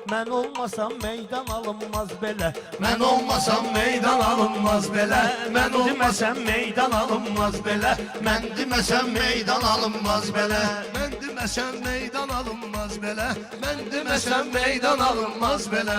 Mən olmasam meydan alınmaz belə. Mən olmasam meydan alınmaz belə. Mən olmasam meydan alınmaz belə. Mən deməsəm meydan alınmaz belə. Mən deməsəm meydan alınmaz belə. Mən deməsəm meydan alınmaz belə.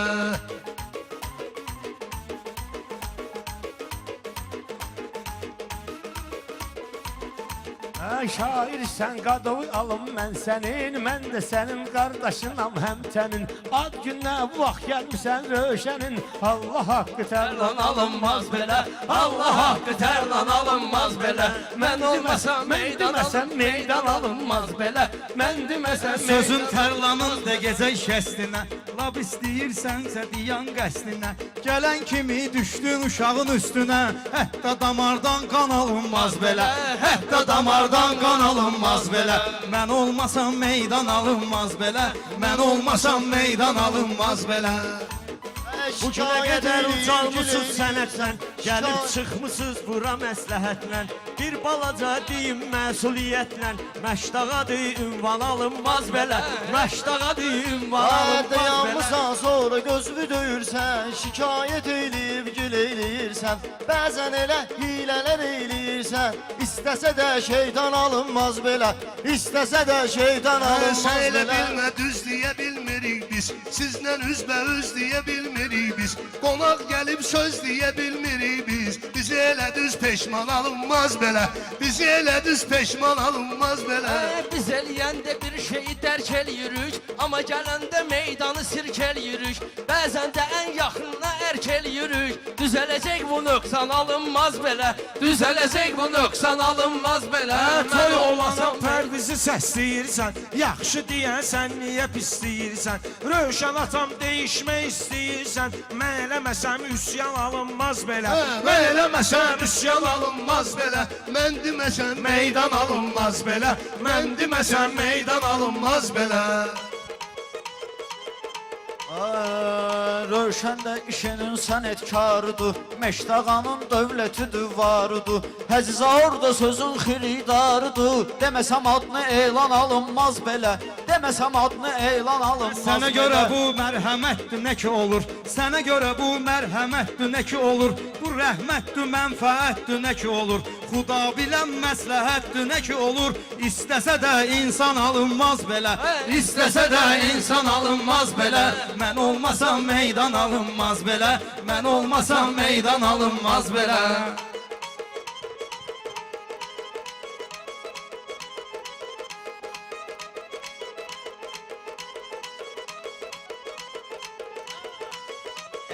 Şair sən qadoy alım mən sənin, mən də sənin qardaşınam həmtənin. Ad günə vaxt gəlmişsən röşənin. Allah haqqı tərlan alınmaz belə. Allah haqqı tərlan alınmaz belə. Mən olmasam meydan meydan alınmaz belə. Mən deməsəm Sözün tərlanın da gecə şəstinə, lab istəyirsənsə diyan qəsdinə. Gələn kimi düşdün uşağın üstünə, hətta damardan qan alınmaz belə. Hətta damardan qan alınmaz belə. Mən olmasam meydan alınmaz belə. Mən olmasam meydan alınmaz belə. Bu günə qədər ucalmışsınız sənətlə, gəlib çıxmışsınız bura məsləhətlə. Bir balaca deyim məsuliyyətlə, Məşdağadır ünvan alınmaz belə. Məşdağadır ünvan alınmaz belə. Dayanmışsan sonra gözünü döyürsən, şikayət eləyib gül eləyirsən. Bəzən elə hilələr eləyirsən, istəsə də şeytan alınmaz belə. İstəsə də şeytan alınmaz Sən elə belə. bilmə düz deyə bilmirik biz. Sizlə üzbəüz deyə bilmirik biz. Qonaq gəlib söz deyə bilmirik biz. Bizi elə düz peşman alınmaz belə. Bizi elə düz peşman alınmaz belə. Biz eləyəndə bir şeyi dərk eləyirik, amma gələndə meydanı sirk eləyirik. Bəzən də ən yaxınına ərk eləyirik. Düzələcək bu nöqsan alınmaz belə. Düzələcək bu nöqsan alınmaz belə. Toy olasan pərvizi səsləyirsən, yaxşı deyəsən niyə pisləyirsən? Rövşən atam deyişmək istəyirsən, mən eləməsəm üsyan alınmaz belə. Mən eləməsəm üsyan alınmaz belə. Mən deməsəm meydan alınmaz belə. Mən deməsəm meydan alınmaz belə. Rövşən də işinin sənətkarıdır, Məşdağanın dövlətidir varıdır. Həzizə orada sözün xiridarıdır, deməsəm adını elan alınmaz belə. Deməsəm adını elan alınmaz belə. Sənə görə bu mərhəmətdir nə ki olur. Sənə görə bu mərhəmətdir nə ki olur. Bu rəhmətdir, mənfəətdir nə ki olur. Xuda bilən məsləhətdir nə ki olur. İstəsə də insan alınmaz belə. İstəsə də insan alınmaz belə. Mən olmasam meydan alınmaz belə. Mən olmasam meydan alınmaz belə.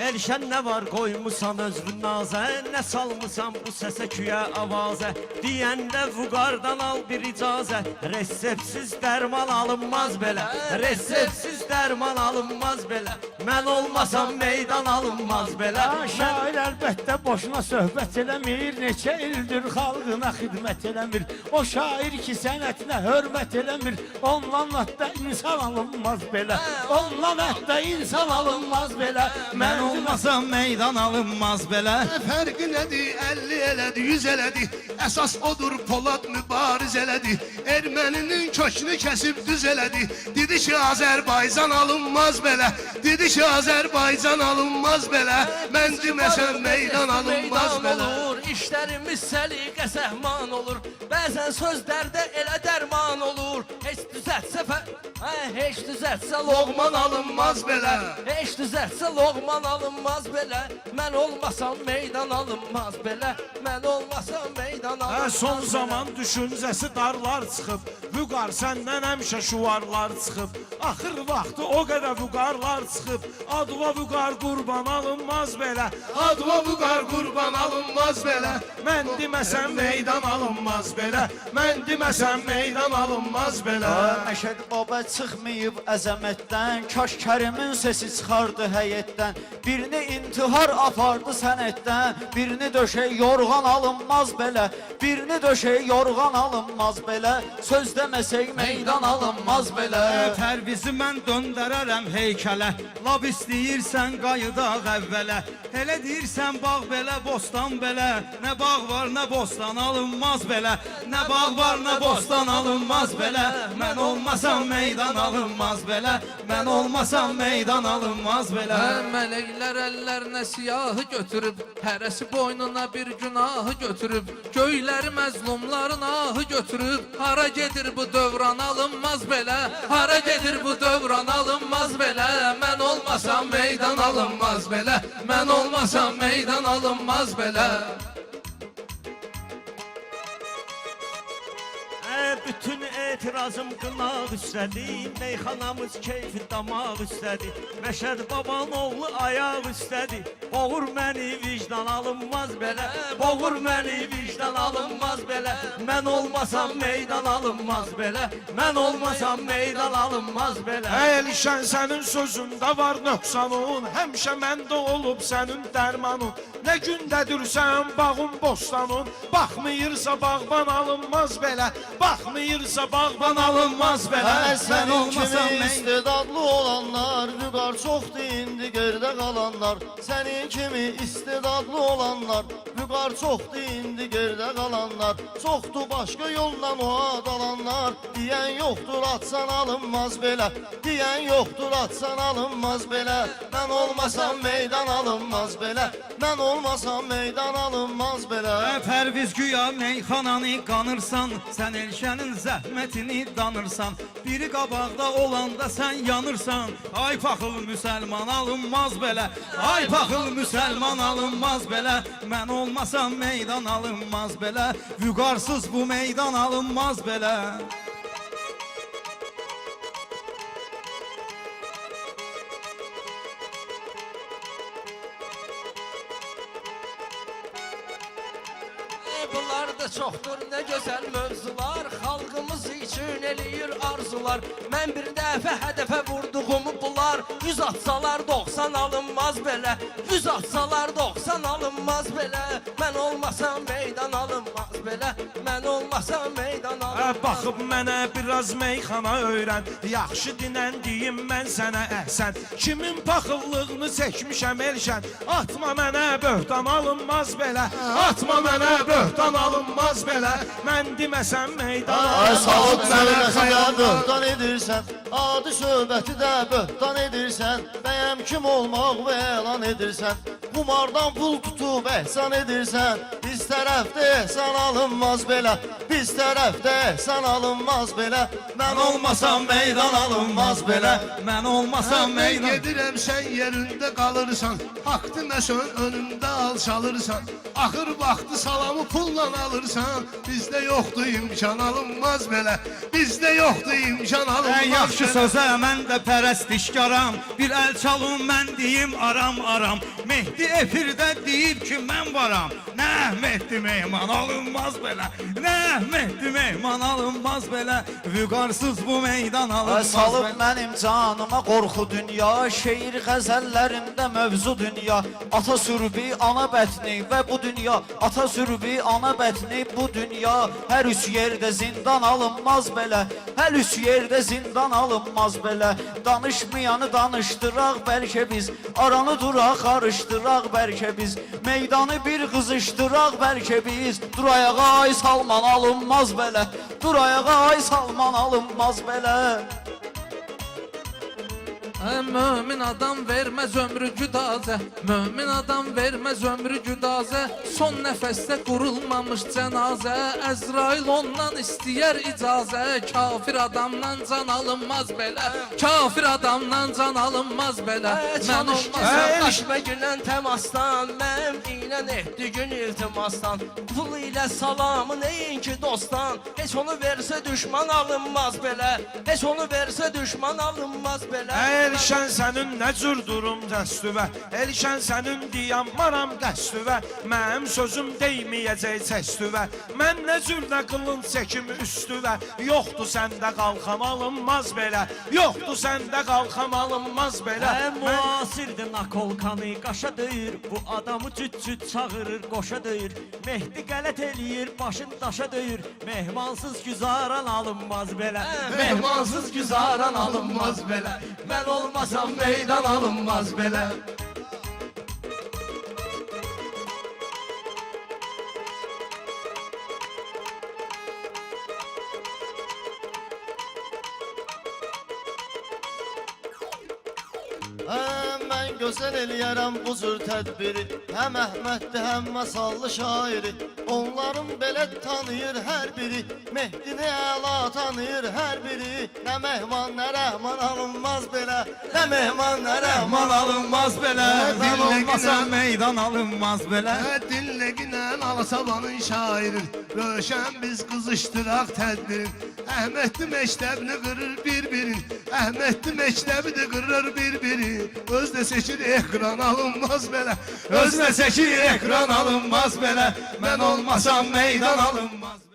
Elşən nə var qoymusan özrün nazə, nə salmısan bu səsə küyə avazə. Deyəndə vüqardan al bir icazə, resepsiz dərman alınmaz belə. Resepsiz dərman alınmaz belə. Mən olmasam meydan alınmaz belə. Şair əlbəttə boşuna söhbət eləmir, neçə ildir xalqına xidmət eləmir. O şair ki sənətinə hörmət eləmir, ondan hətta insan alınmaz belə. Ondan hətta insan alınmaz belə. Mən olmasam meydan alınmaz belə. Fərqi nədir? 50 elədi, 100 elədi. Əsas odur Polad mübariz elədi. Erməninin kökünü kəsib düz elədi. Dedi ki Azərbaycan alınmaz belə. Dedi ki Azərbaycan alınmaz belə. Mən deməsəm meydan alınmaz belə. İşlərimiz səliqə səhman olur. Bəzən sözlərdə elə dərman olur. Heç düzəltsə heç düzəltsə Loğman alınmaz belə. Heç düzəltsə loğman alınmaz belə. Mən olmasam meydan alınmaz belə. Mən olmasam meydan alınmaz. Son zaman düşüncəsi darlar çıxıb, vüqar səndən həmişə şuvarlar çıxıb. Axır vaxtı o qədər vüqarlar çıxıb, adva vüqar qurban alınmaz belə. Adva vüqar qurban alınmaz belə. Mən deməsəm meydan alınmaz belə. Mən deməsəm meydan alınmaz belə. Məşəd baba çıxmayıb əzəmətdən, Kaş Kərimin sesi çıxardı həyətdən. Birini intihar apardı sənətdən, birini döşək yorğan alınmaz belə. Birini döşək yorğan alınmaz belə. Söz deməsək meydan alınmaz belə. Pərvizi mən döndərərəm heykələ. Lab istəyirsən qayıdaq əvvələ. Elə deyirsən bağ belə, bostan belə. Nə bağ var, nə bostan alınmaz belə. Nə bağ var, nə bostan alınmaz belə. Mən olmasam meydan meydan alınmaz belə. Mən olmasam meydan alınmaz belə. Mələklər əllərinə siyahı götürüb, hərəsi boynuna bir günahı götürüb, göyləri məzlumların ahı götürüb. Hara gedir bu dövran alınmaz belə, hara gedir bu dövran alınmaz belə. Mən olmasam meydan alınmaz belə, mən olmasam meydan alınmaz belə. Bütün etirazım qınaq üstədir, meyxanamız keyfi damaq üstədir. Məşəd baban oğlu ayaq üstədir. Boğur məni vicdan alınmaz belə, boğur məni vicdan alınmaz belə. Mən olmasam meydan alınmaz belə, mən olmasam meydan alınmaz belə. Elişən sənin sözündə var nöqsanın, həmişə məndə olub sənin dərmanın. Nə gündədirsən bağın bostanın, baxmayırsa bağban alınmaz belə, baxmayırsa bağban alınmaz belə. Sən olmasan istedadlı olanlar, vüqar çoxdur indi gerdə qalanlar. Sənin kimi istedadlı olanlar, vüqar çoxdur indi gerdə qalanlar. Çoxdur başqa yolla o adalanlar, deyən yoxdur atsan alınmaz belə, deyən yoxdur atsan alınmaz belə. Mən olmasam meydan alınmaz belə, mən olmasam meydan alınmaz belə. Pərviz güya meyxananı qanırsan, sən Elşənin zəhmətini danırsan. Biri qabaqda olanda sən yanırsan. Ay paxıl müsəlman alınmaz belə, ay paxıl müsəlman alınmaz belə. Mən olmasam meydan alınmaz belə, vüqarsız bu meydan alınmaz belə. Bunlar da çoxdur nə gözəl mövzular, xalqımız üçün eləyir arzular. Mən bir dəfə hədəfə vurduğumu bunlar 100 atsalar 90 alınmaz belə, 100 atsalar 90 alınmaz belə. Mən olmasam meydan alınmaz belə, mən olmasam meydan alınmaz. Baxıb mənə biraz meyxana öyrən, yaxşı dinəndiyim mən sənə əhsən. Kimin paxıllığını çəkmişəm Elşən, atma mənə böhtan alınmaz belə, atma mənə böhtan alınmaz belə. Mən deməsəm meydan Ay alınmaz salıb belə. mənə böhtan edirsən, adi söhbəti də böhtan edirsən. Bəyəm kim olmaq və elan edirsən, qumardan pul tutub əhsan edirsən. Biz tərəfdə ehsan alınmaz belə, biz tərəfdə ehsan alınmaz belə. Mən olmasam meydan alınmaz belə, mən olmasam Mən meydan. gedirəm sən yerində qalırsan, haqqı məsən önündə alçalırsan. Axır vaxtı salamı pulla alırsan, bizdə yoxdur imkan alınmaz belə, bizdə yoxdur imkan alınmaz Yaxşı belə. sözə mən də pərəstişkaram, bir əl çalın mən deyim aram aram. Mehdi efirdə deyib ki mən varam. Nə Mehdi mehman alınmaz belə, nə Mehdi mehman alınmaz belə. Vüqarsız bu meydan alınmaz Salıb belə. mənim canıma qorxu dünya, şeir qəzəllərində mövzu dünya. Ata sürbi ana bətni və bu dünya, ata sürbi ana bətni bu dünya. Hər üç yerdə zindan alınmaz belə, hər üç yerdə zindan alınmaz belə. Danışmayanı danışdıraq bəlkə biz, aranı duraq qarışdıraq bəlkə biz. Meydanı bir qızışdıraq bəlkə biz. Dur ayağa ay Salman alınmaz belə, dur ayağa ay Salman alınmaz belə. Mömin adam verməz ömrü güdazə, mömin adam verməz ömrü güdazə. Son nəfəsdə qurulmamış cənazə, Əzrail ondan istəyər icazə. Kafir adamdan can alınmaz belə, kafir adamdan can alınmaz belə. Mən Çalışmasan olmasam qaşma gülən təmasdan, mənim ilə etdi gün iltimasdan. Pul ilə salamı neyin ki dostdan, heç onu versə düşman alınmaz belə, heç onu versə düşman alınmaz belə. Elşən sənin nə cür durum dəstüvə, Elşən sənin diyanmaram qəstüvə. Mənim sözüm deyməyəcək çəstüvə, mən nə cür nə qılın çəkim üstüvə. Yoxdur səndə qalxam alınmaz belə, yoxdur səndə qalxam alınmaz belə. Müasirdir nakolkanı qaşa döyür, bu adamı cüt-cüt çağırır, qoşa döyür. Mehdi qələt eləyir, başın daşa döyür. Mehmansız güzaran alınmaz belə, mehmansız güzaran alınmaz belə. Mən olmasam meydan alınmaz belə. gözəl eləyərəm bu cür tədbiri. Həm Əhməddir, həm məsallı şairi. Onların belə tanıyır hər biri. Mehdini əla tanıyır hər biri. Nə mehman, nə rəhman alınmaz belə. Nə mehman, nə rəhman alınmaz belə. Mən olmasam meydan alınmaz belə. Dinləginən Alasavanın şairin Röşən biz qızışdıraq tədbirin Əhmədli məktəbini qırır bir-birin Əhmədli məktəbi də qırır bir-birin Özdə seçir ekran alınmaz belə Özünə çəkir ekran alınmaz belə. Mən olmasam meydan alınmaz belə.